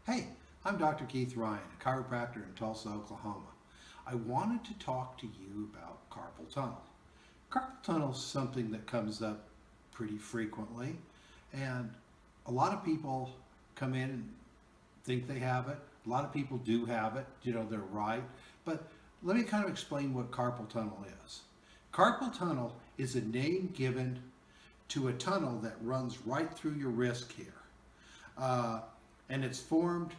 Hey, I'm Dr. Keith Ryan, a chiropractor in Tulsa, Oklahoma. I wanted to talk to you about carpal tunnel. Carpal tunnel is something that comes up pretty frequently, and a lot of people come in and think they have it. A lot of people do have it, they're right. But let me kind of explain what carpal tunnel is. Carpal tunnel is a name given to a tunnel that runs right through your wrist here. And it's formed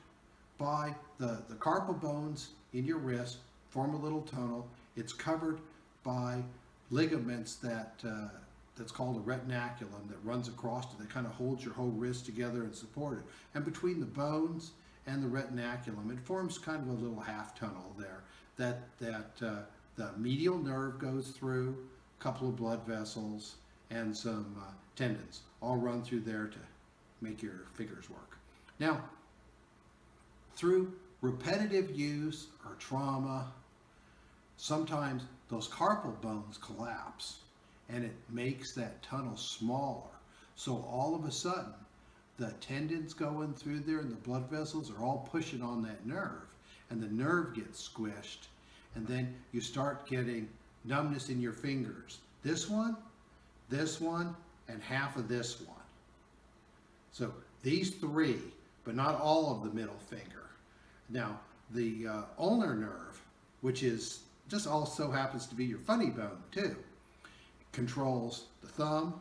by the carpal bones in your wrist, form a little tunnel. It's covered by ligaments that's called a retinaculum that runs across it, that kind of holds your whole wrist together and support it. And between the bones and the retinaculum, it forms kind of a little half tunnel there that the medial nerve goes through, a couple of blood vessels, and some tendons all run through there to make your fingers work. Now, through repetitive use or trauma, sometimes those carpal bones collapse and it makes that tunnel smaller. So all of a sudden, the tendons going through there and the blood vessels are all pushing on that nerve, and the nerve gets squished, and then you start getting numbness in your fingers. This one, and half of this one. So these three, but not all of the middle finger. Now, the ulnar nerve, which is just also happens to be your funny bone too, controls the thumb,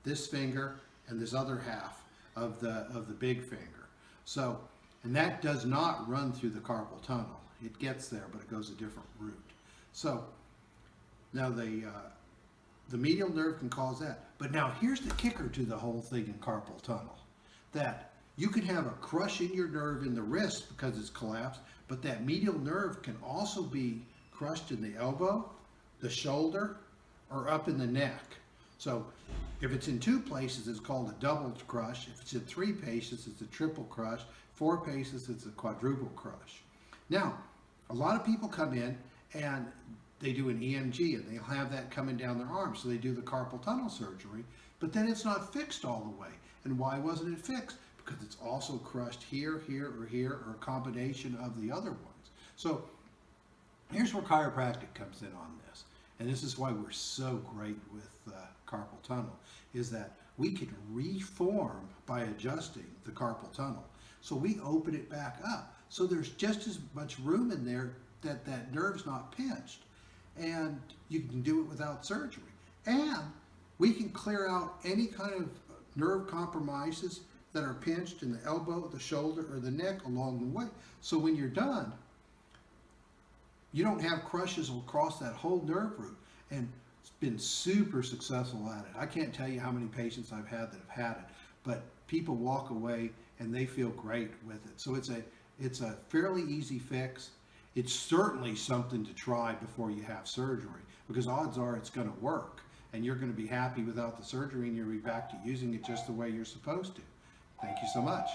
this finger, and this other half of the big finger. So, and that does not run through the carpal tunnel. It gets there, but it goes a different route. So, now the medial nerve can cause that. But now here's the kicker to the whole thing in carpal tunnel, that you can have a crush in your nerve in the wrist because it's collapsed, but that medial nerve can also be crushed in the elbow, the shoulder, or up in the neck. So if it's in 2 places, it's called a double crush. If it's in 3 places, it's a triple crush. 4 places, it's a quadruple crush. Now, a lot of people come in and they do an EMG and they'll have that coming down their arm. So they do the carpal tunnel surgery, but then it's not fixed all the way. And why wasn't it fixed? Because it's also crushed here, or here, or a combination of the other ones. So here's where chiropractic comes in on this. And this is why we're so great with carpal tunnel, is that we can reform by adjusting the carpal tunnel. So we open it back up. So there's just as much room in there that that nerve's not pinched. And you can do it without surgery. And we can clear out any kind of nerve compromises that are pinched in the elbow, the shoulder, or the neck along the way. So when you're done, you don't have crushes across that whole nerve root. And it's been super successful at it. I can't tell you how many patients I've had that have had it, but people walk away and they feel great with it. So it's a fairly easy fix. It's certainly something to try before you have surgery, because odds are it's going to work and you're going to be happy without the surgery and you'll be back to using it just the way you're supposed to. Thank you so much.